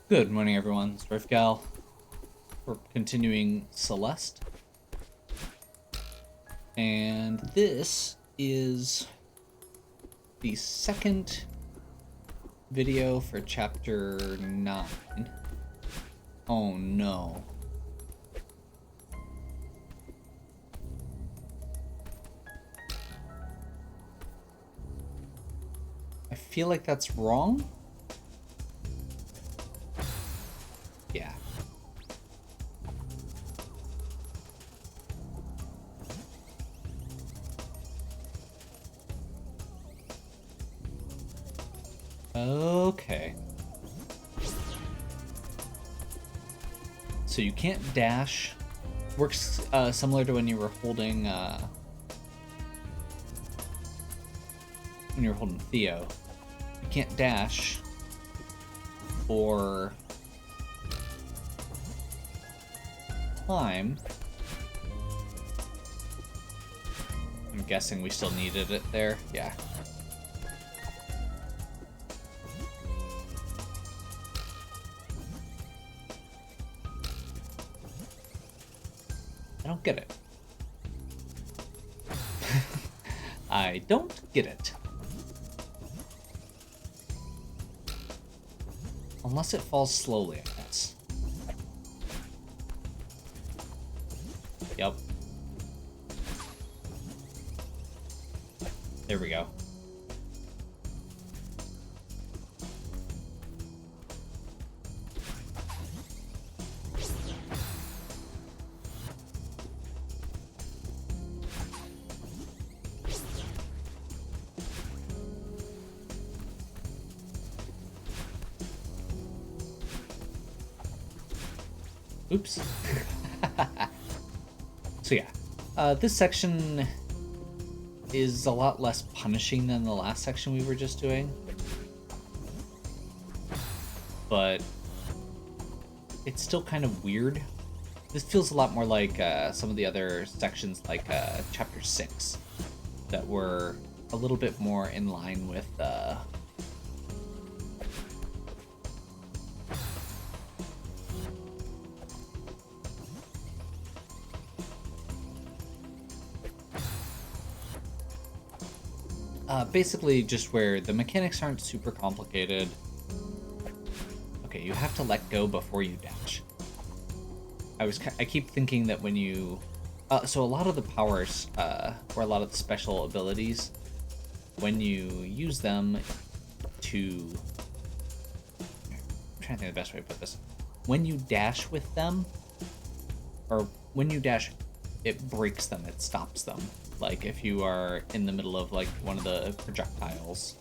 Good morning, everyone. It's Rifgal. We're continuing Celeste. And this is the second video for chapter 9. Oh no. I feel like that's wrong. Yeah. Okay. So you can't dash. Works similar to when you were holding Theo. You can't dash or climb. I'm guessing we still needed it there. Yeah. I don't get it. I don't get it. Unless it falls slowly, I guess. Yep. There we go. Oops. So yeah, this section is a lot less punishing than the last section we were just doing. But it's still kind of weird. This feels a lot more like some of the other sections, like Chapter 6, that were a little bit more in line with basically just where the mechanics aren't super complicated. Okay, you have to let go before you dash. I keep thinking that when you so a lot of the powers or a lot of the special abilities, when you use them to, I'm trying to think of the best way to put this. When you dash with them, or when you dash, it breaks them, it stops them. Like if you are in the middle of like one of the projectiles.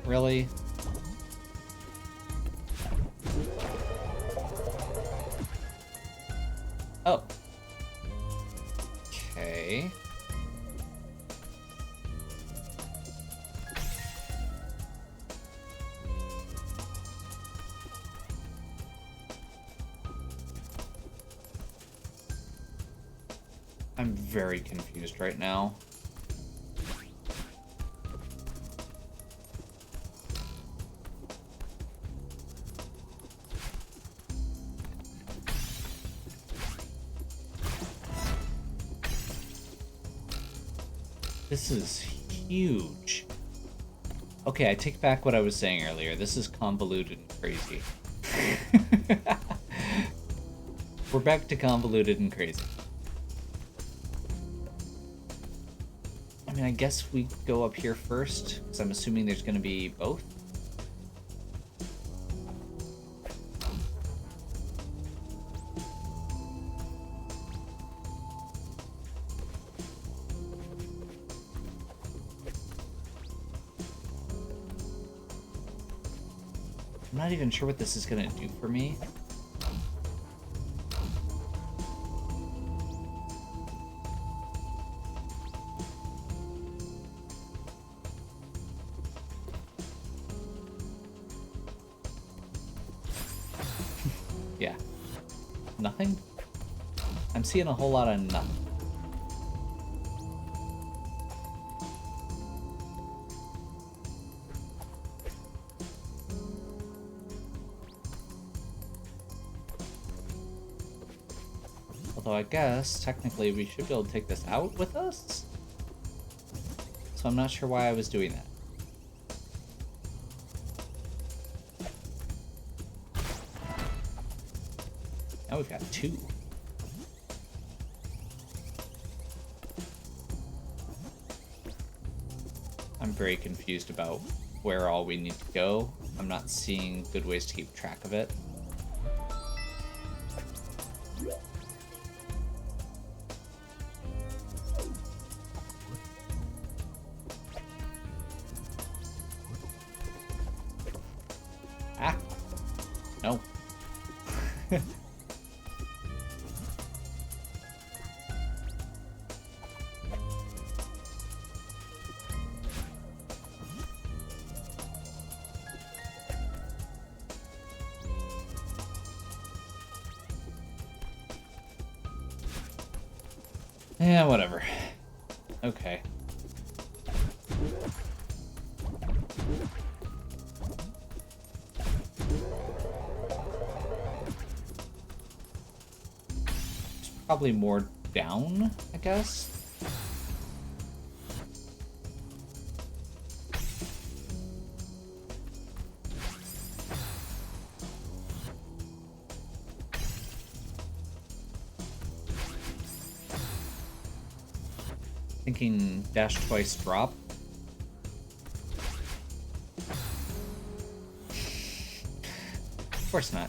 Really? Oh. Okay. I'm very confused right now. This is huge. Okay, I take back what I was saying earlier. This is convoluted and crazy. We're back to convoluted and crazy. I mean, I guess we go up here first, because I'm assuming there's going to be both. I'm not even sure what this is going to do for me. Nothing? I'm seeing a whole lot of nothing. Although I guess, technically, we should be able to take this out with us? So I'm not sure why I was doing that. Now we've got 2. I'm very confused about where all we need to go. I'm not seeing good ways to keep track of it. Ah! No. Yeah, whatever. Okay. There's probably more down, I guess. Thinking dash twice drop. Of course not.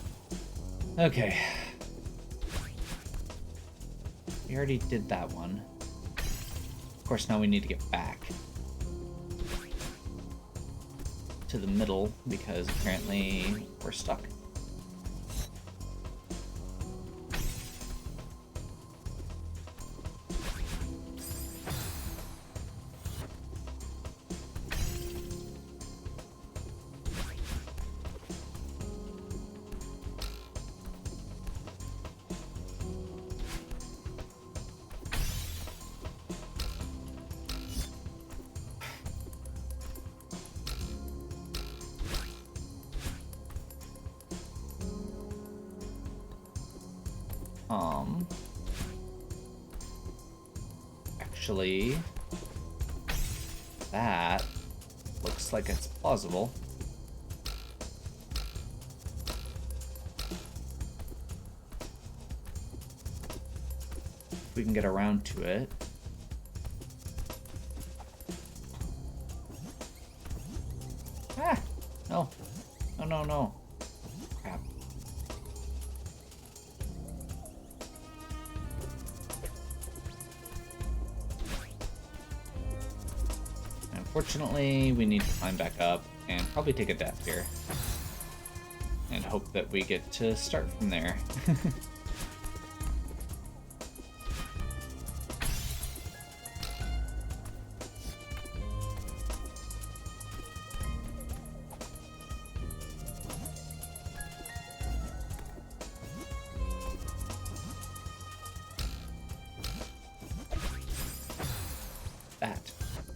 Okay. We already did that one. Of course, now we need to get back to the middle because apparently we're stuck. Actually, that looks like it's plausible. If we can get around to it. Ah! No. No, no, no. Crap. Unfortunately, we need to climb back up and probably take a death here. And hope that we get to start from there.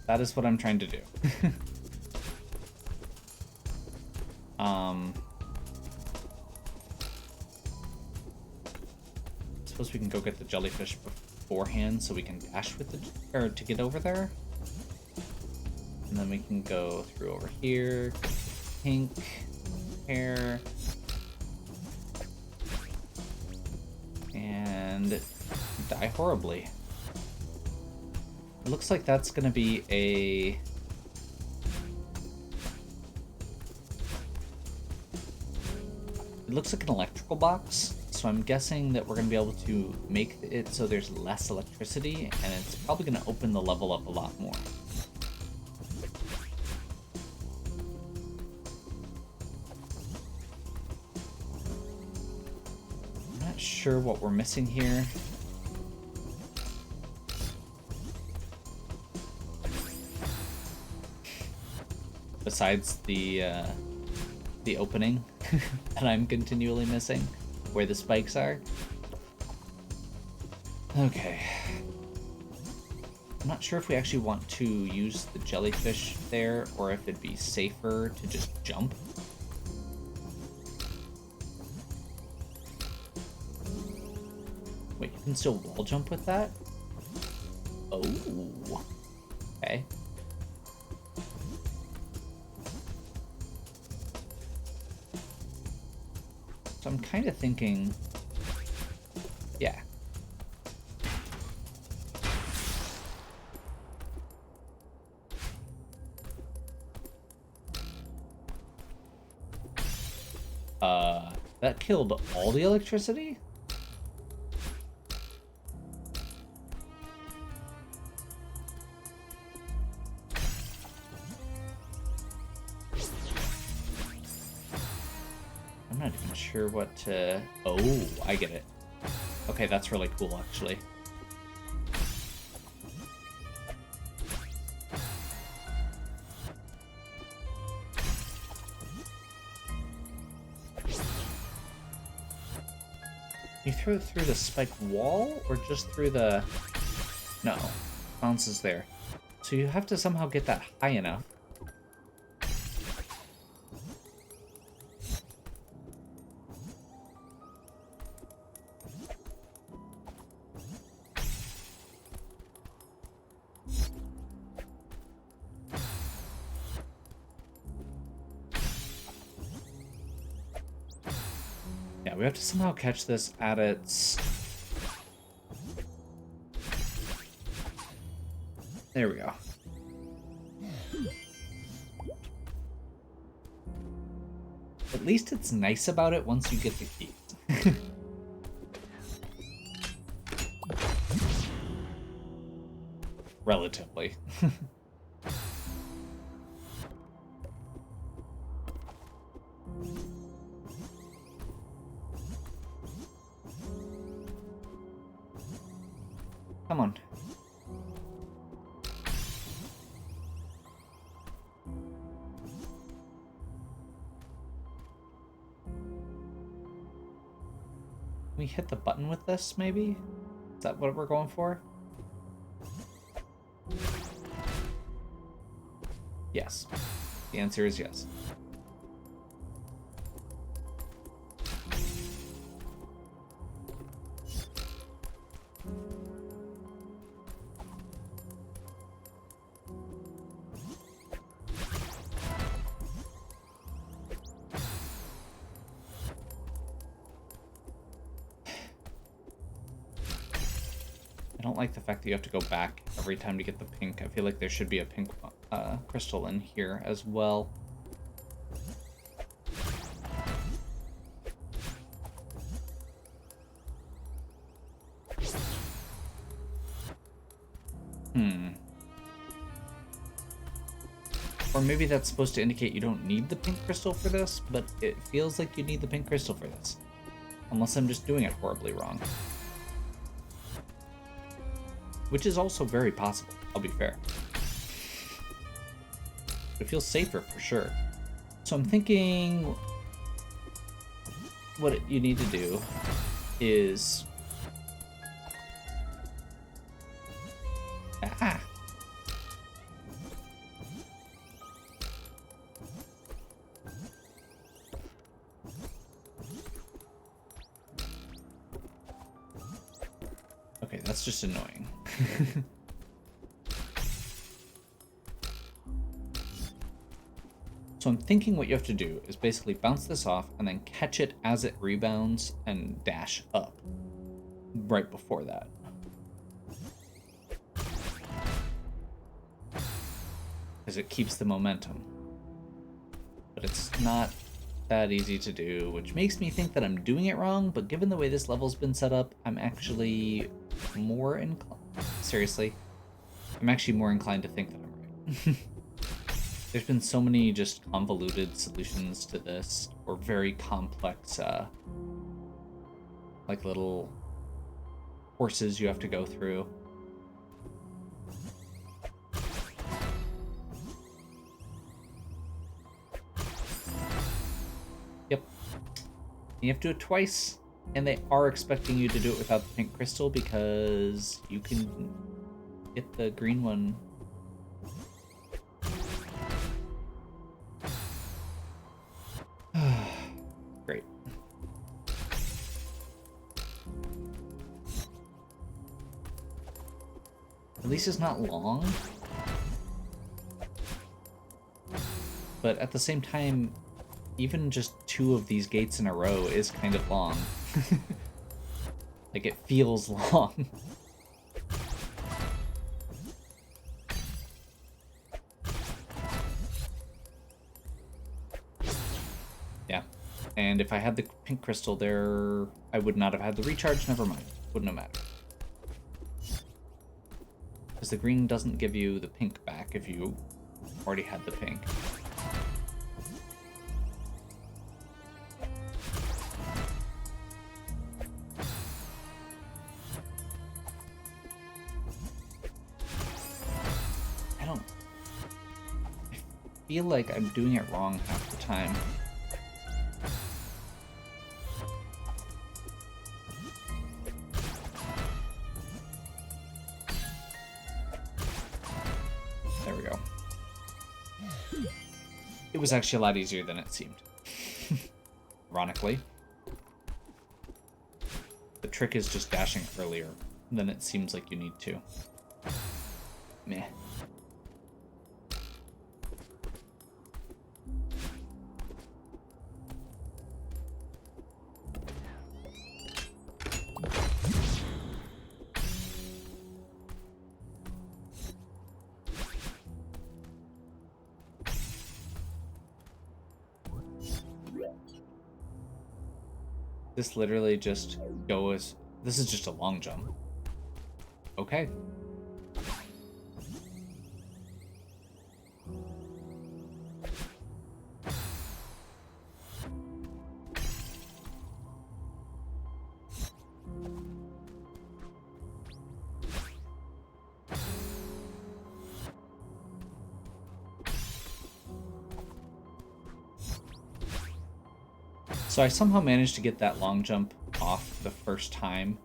That is what I'm trying to do. Suppose we can go get the jellyfish beforehand so we can dash with the, or to get over there. And then we can go through over here, pink hair, and die horribly. It looks like that's going to be a... It looks like an electrical box, so I'm guessing that we're going to be able to make it so there's less electricity, and it's probably going to open the level up a lot more. I'm not sure what we're missing here. Besides the opening that I'm continually missing, where the spikes are. Okay. I'm not sure if we actually want to use the jellyfish there, or if it'd be safer to just jump. Wait, you can still wall jump with that? Oh. Okay. So I'm kind of thinking... Yeah. That killed all the electricity? I'm not even sure what to... Oh, I get it. Okay, that's really cool, actually. You throw it through the spiked wall, or just through the... No, bounces there. So you have to somehow get that high enough. Yeah, we have to somehow catch this at its... There we go. At least it's nice about it once you get the keys. Relatively. Come on. Can we hit the button with this, maybe? Is that what we're going for? Yes. The answer is yes. I don't like the fact that you have to go back every time to get the pink. I feel like there should be a pink crystal in here as well. Or maybe that's supposed to indicate you don't need the pink crystal for this, but it feels like you need the pink crystal for this. Unless I'm just doing it horribly wrong. Which is also very possible, I'll be fair. It feels safer for sure. So I'm thinking what you need to do is... Ah! Okay, that's just annoying. So I'm thinking what you have to do is basically bounce this off and then catch it as it rebounds and dash up right before that. Because it keeps the momentum. But it's not that easy to do, which makes me think that I'm doing it wrong, but given the way this level's been set up, I'm actually more inclined... Seriously? I'm actually more inclined to think that I'm right. There's been so many just convoluted solutions to this, or very complex, like little courses you have to go through. Yep. You have to do it twice. And they are expecting you to do it without the pink crystal because you can get the green one. Great. At least it's not long. But at the same time, even just 2 of these gates in a row is kind of long. Like, it feels long. Yeah. And if I had the pink crystal there, I would not have had the recharge. Never mind. Wouldn't have mattered. Because the green doesn't give you the pink back if you already had the pink. I feel like I'm doing it wrong half the time. There we go. It was actually a lot easier than it seemed. Ironically. The trick is just dashing earlier than it seems like you need to. Meh. This literally just goes... This is just a long jump. Okay. So I somehow managed to get that long jump off the first time.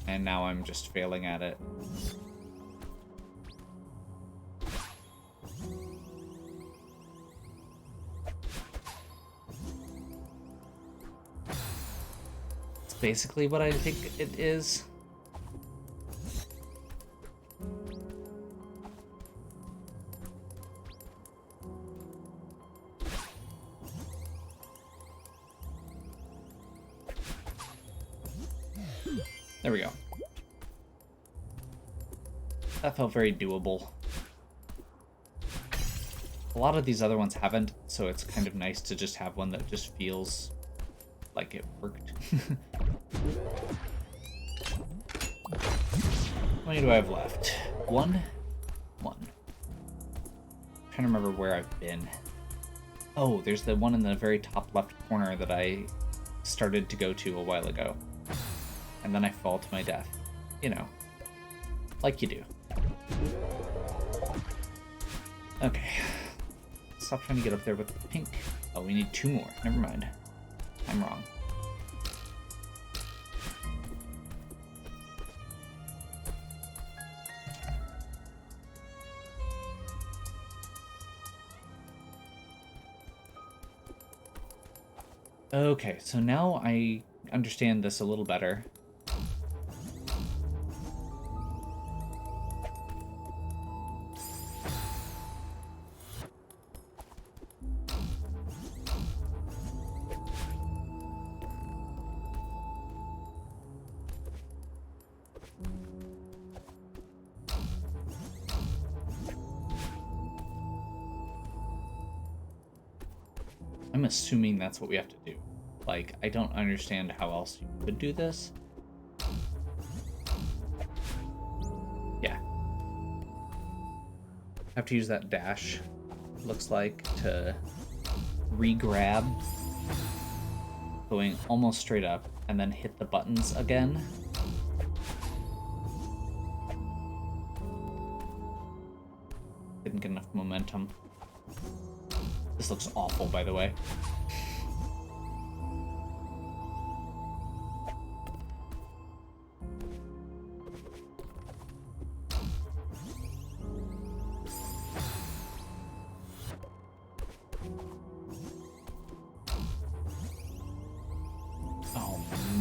And now I'm just failing at it. It's basically what I think it is. There we go. That felt very doable. A lot of these other ones haven't, so it's kind of nice to just have one that just feels like it worked. How many do I have left? One? One. I'm trying to remember where I've been. Oh, there's the one in the very top left corner that I started to go to a while ago. And then I fall to my death. You know. Like you do. Okay. Stop trying to get up there with the pink. Oh, we need 2 more. Never mind. I'm wrong. Okay, so now I understand this a little better. I'm assuming that's what we have to do. Like, I don't understand how else you could do this. Yeah. Have to use that dash, looks like, to re-grab, going almost straight up, and then hit the buttons again. Didn't get enough momentum. This looks awful, by the way.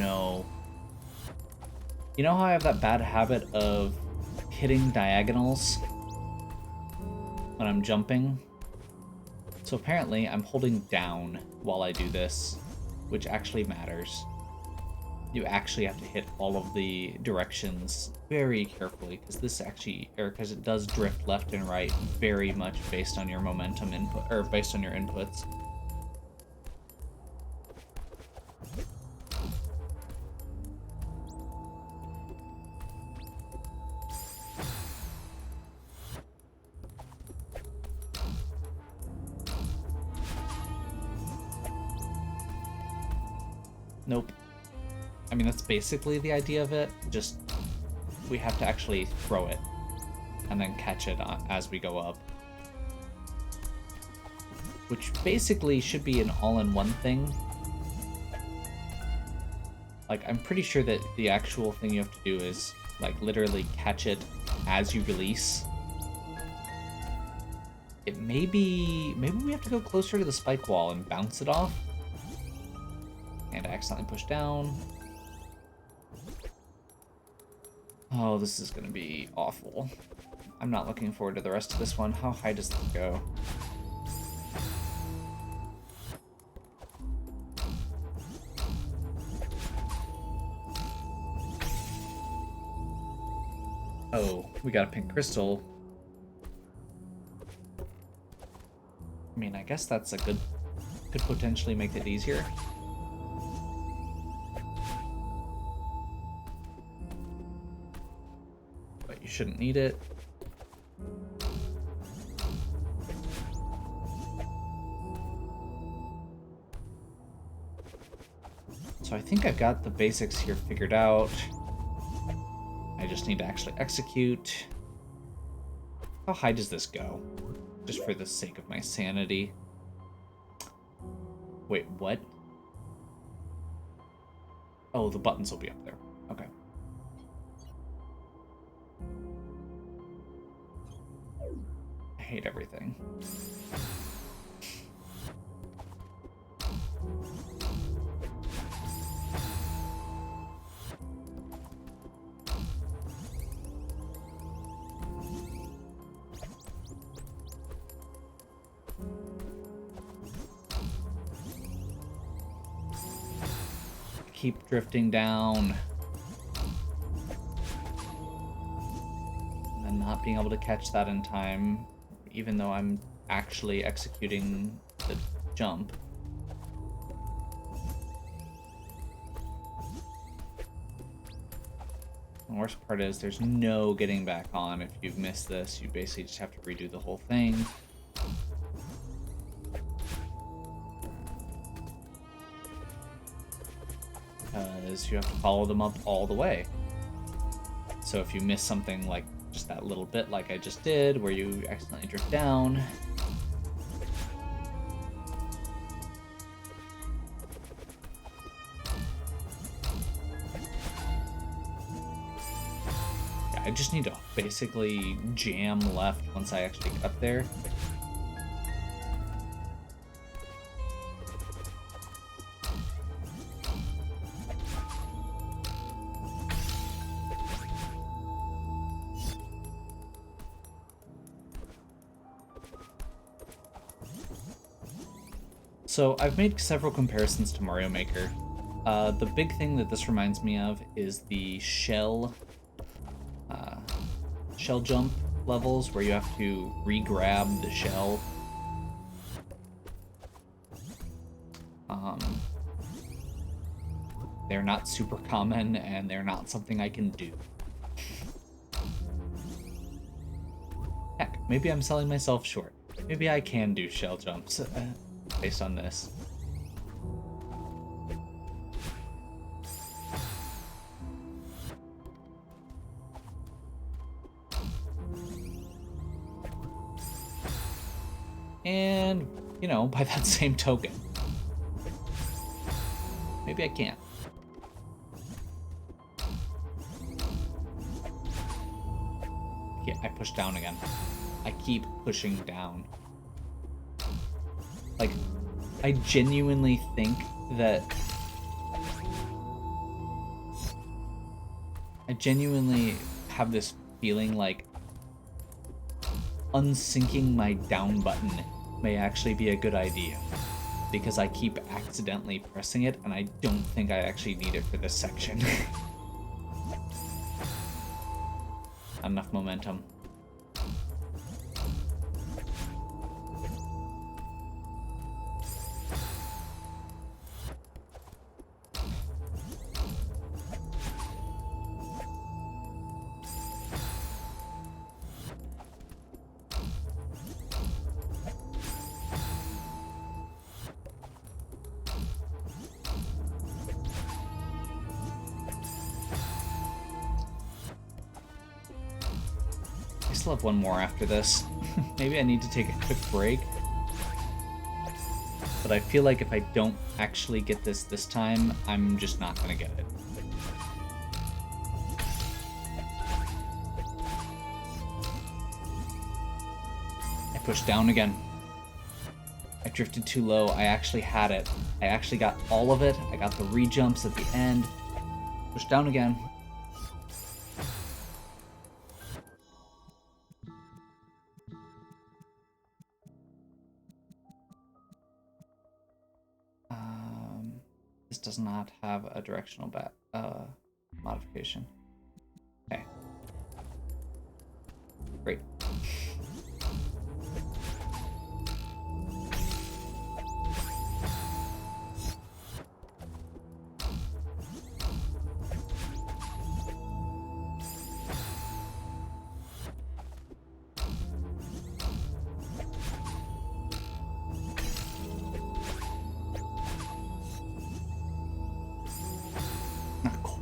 no. You know how I have that bad habit of hitting diagonals when I'm jumping? So apparently I'm holding down while I do this, which actually matters. You actually have to hit all of the directions very carefully, because this actually, or because it does drift left and right very much based on your momentum input, or based on your inputs. Nope. I mean, that's basically the idea of it, just we have to actually throw it and then catch it as we go up. Which basically should be an all-in-one thing. Like, I'm pretty sure that the actual thing you have to do is, like, literally catch it as you release. It may be... maybe we have to go closer to the spike wall and bounce it off. And I accidentally push down. Oh, this is gonna be awful. I'm not looking forward to the rest of this one. How high does that go? Oh, we got a pink crystal. I mean, I guess that's a good... could potentially make it easier. But you shouldn't need it. So I think I've got the basics here figured out. I just need to actually execute. How high does this go? Just for the sake of my sanity. Wait, what? Oh, the buttons will be up there. Okay. I hate everything. Keep drifting down. And then not being able to catch that in time, even though I'm actually executing the jump. The worst part is there's no getting back on. If you've missed this, you basically just have to redo the whole thing. Because you have to follow them up all the way. So if you miss something like just that little bit like I just did, where you accidentally drift down, yeah, I just need to basically jam left once I actually get up there. So I've made several comparisons to Mario Maker. The big thing that this reminds me of is the shell jump levels where you have to re-grab the shell. They're not super common and they're not something I can do. Heck, maybe I'm selling myself short. Maybe I can do shell jumps. Based on this. And, you know, by that same token, maybe I can't. Yeah, I push down again. I keep pushing down. Like, I genuinely think that I genuinely have this feeling like unsyncing my down button may actually be a good idea, because I keep accidentally pressing it, and I don't think I actually need it for this section. Enough momentum. I still have one more after this. Maybe I need to take a quick break. But I feel like if I don't actually get this time, I'm just not gonna get it. I pushed down again. I drifted too low. I actually had it. I actually got all of it. I got the re-jumps at the end. Pushed down again. This does not have a directional modification. Okay. Great.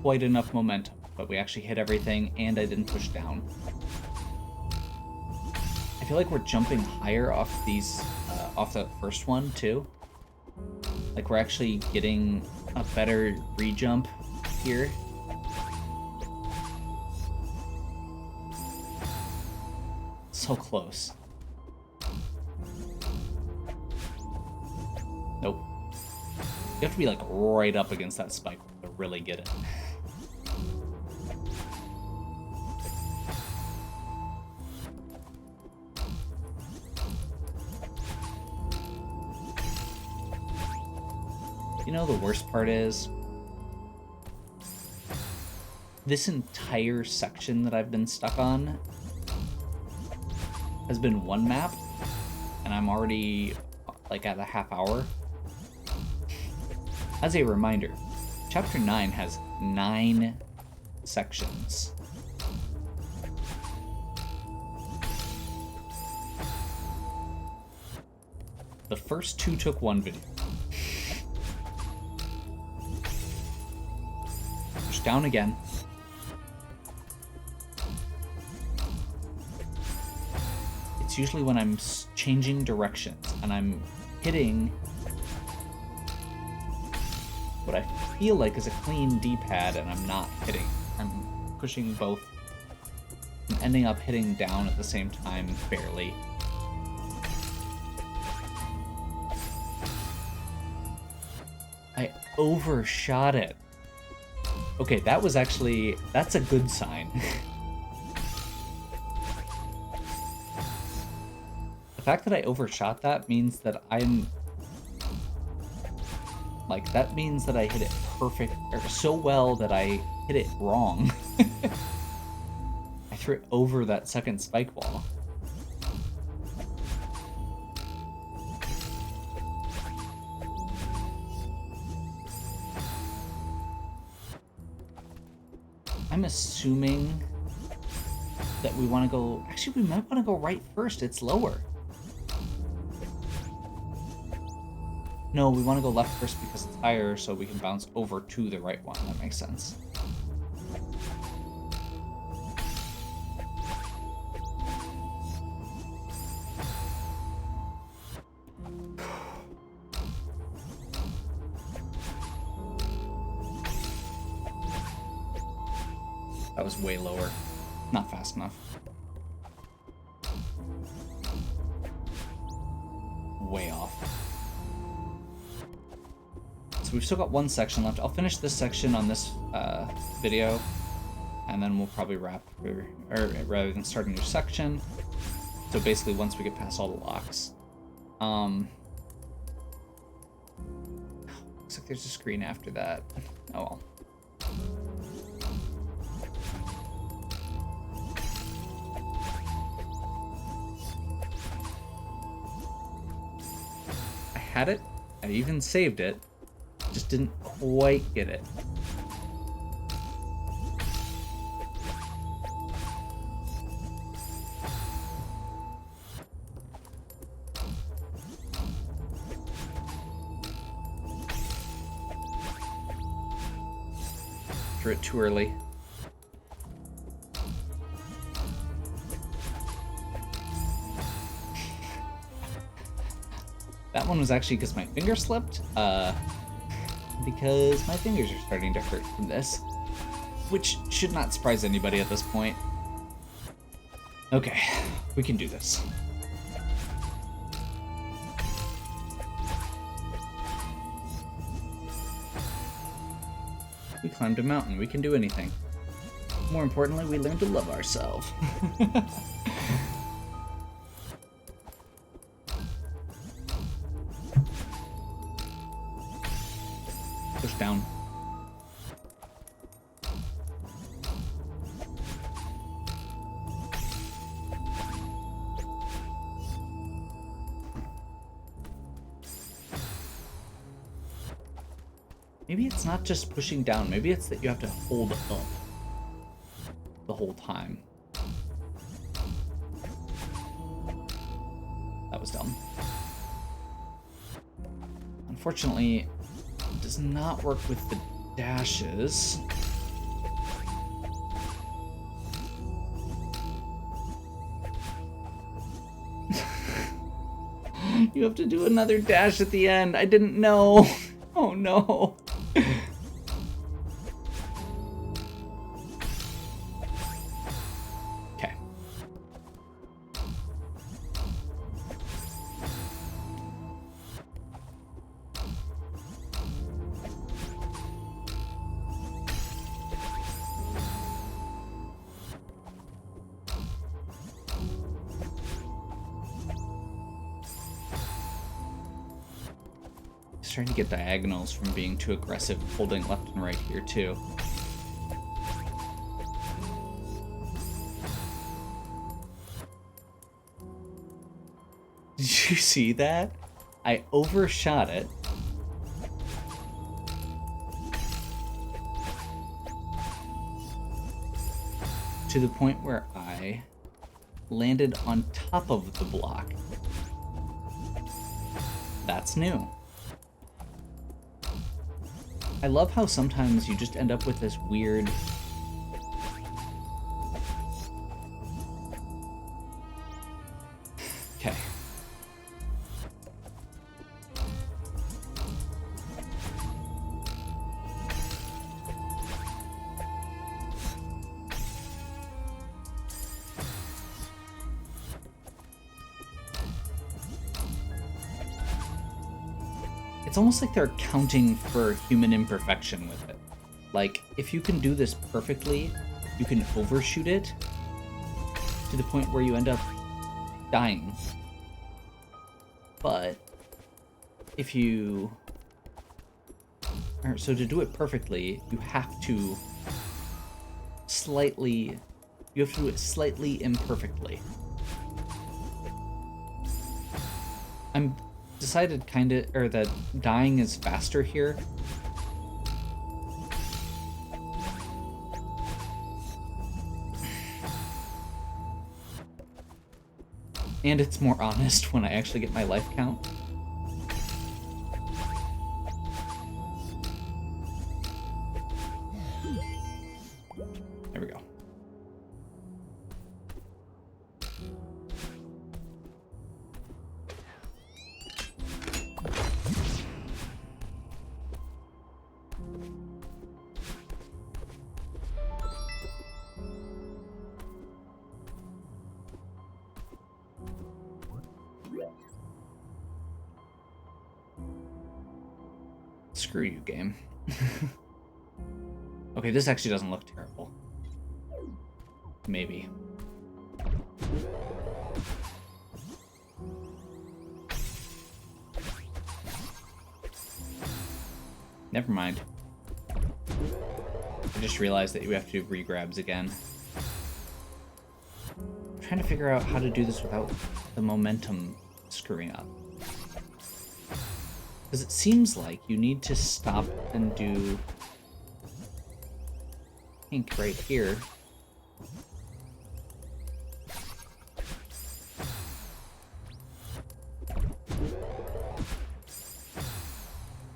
Quite enough momentum, but we actually hit everything, and I didn't push down. I feel like we're jumping higher off these, off the first one too. Like we're actually getting a better re-jump here. So close. Nope. You have to be like right up against that spike to really get it. You know, the worst part is this entire section that I've been stuck on has been one map, and I'm already like at a half hour. As a reminder, Chapter 9 has 9 sections. The first 2 took 1 video. Push down again. It's usually when I'm changing directions and I'm hitting what I feel like is a clean D-pad, and I'm not hitting. I'm pushing both. I'm ending up hitting down at the same time, barely. I overshot it. Okay, that was actually... that's a good sign. The fact that I overshot that means that I'm... like, that means that I hit it perfect, or so well that I hit it wrong. I threw it over that second spike wall. I'm assuming that we want to go... actually, we might want to go right first. It's lower. No, we want to go left first because it's higher, so we can bounce over to the right one. That makes sense. That was way lower. Not fast enough. Way off. So we've still got one section left. I'll finish this section on this video, and then we'll probably wrap, or rather than start a new section. So basically, once we get past all the locks. Looks like there's a screen after that. Oh well. I had it. I even saved it. Just didn't quite get it. Threw it too early. That one was actually because my finger slipped. Because my fingers are starting to hurt from this, which should not surprise anybody at this point. Okay, we can do this. We climbed a mountain. We can do anything. More importantly, we learned to love ourselves. Push down. Maybe it's not just pushing down. Maybe it's that you have to hold up the whole time. That was dumb. Unfortunately, it does not work with the dashes. You have to do another dash at the end. I didn't know. Oh no. Okay. Trying to get diagonals from being too aggressive, holding left and right here too. Did you see that? I overshot it. To the point where I landed on top of the block. That's new. I love how sometimes you just end up with this weird... Okay. It's almost like they're accounting for human imperfection with it. Like, if you can do this perfectly, you can overshoot it to the point where you end up dying. But if you... So to do it perfectly, you have to slightly... You have to do it slightly imperfectly. I'm decided that dying is faster here. And it's more honest when I actually get my life count. There we go. Screw you, game. Okay, this actually doesn't look terrible. Maybe. Never mind. I just realized that you have to do regrabs again. I'm trying to figure out how to do this without the momentum screwing up. Because it seems like you need to stop and do pink right here.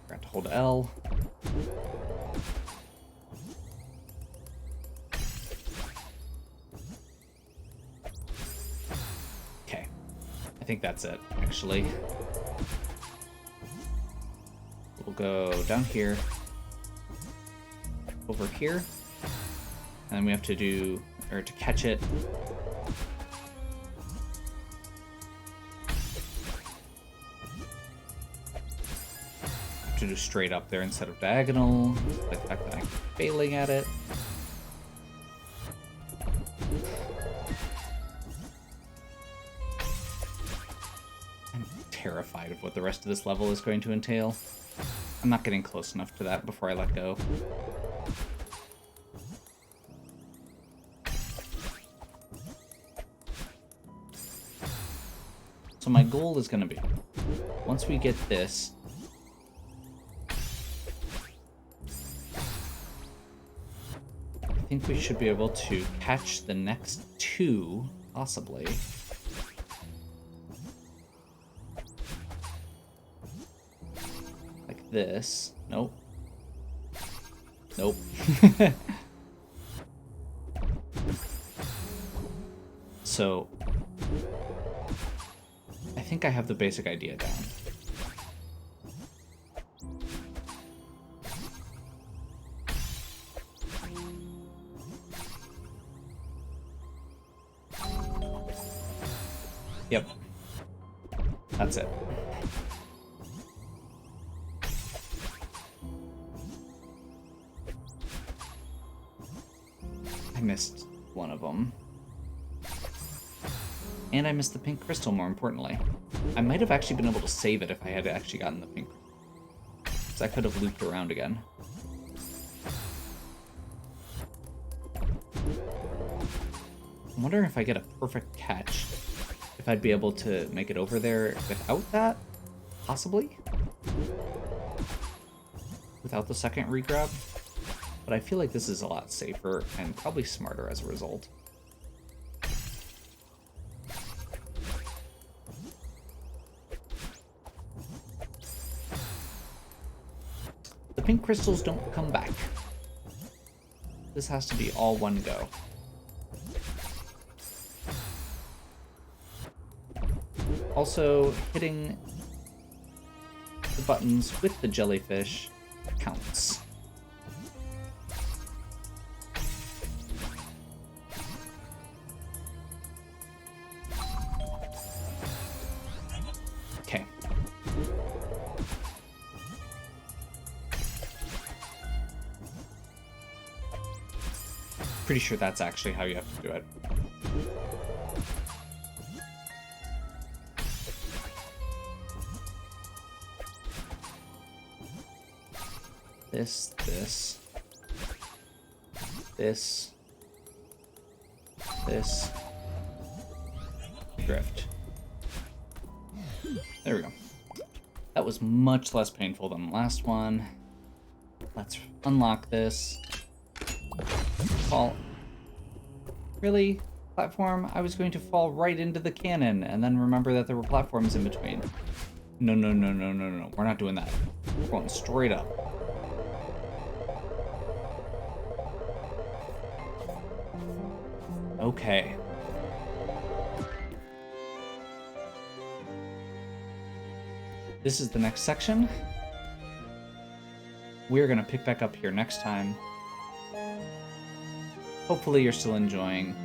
Forgot to hold L. Okay. I think that's it, actually. We'll go down here, over here, and then we have to do, or to catch it, to do straight up there instead of diagonal, despite the fact that I'm failing at it. I'm terrified of what the rest of this level is going to entail. I'm not getting close enough to that before I let go. So my goal is going to be, once we get this, I think we should be able to catch the next two, possibly. Like this. Nope. Nope. So, I think I have the basic idea down. Yep. That's it. I missed one of them. And I missed the pink crystal, more importantly. I might have actually been able to save it if I had actually gotten the pink crystal. Because I could have looped around again. I'm wondering if I get a perfect catch, if I'd be able to make it over there without that? Possibly? Without the second regrab? But I feel like this is a lot safer and probably smarter as a result. The pink crystals don't come back. This has to be all one go. Also, hitting the buttons with the jellyfish counts. Okay. Pretty sure that's actually how you have to do it. This, drift. There we go. That was much less painful than the last one. Let's unlock this. Fall. Really? Platform? I was going to fall right into the cannon and then remember that there were platforms in between. No, no, no, no, no, no. We're not doing that. We're going straight up. Okay. This is the next section. We're going to pick back up here next time. Hopefully you're still enjoying.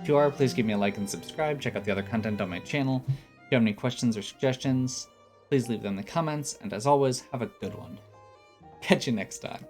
If you are, please give me a like and subscribe. Check out the other content on my channel. If you have any questions or suggestions, please leave them in the comments. And as always, have a good one. Catch you next time.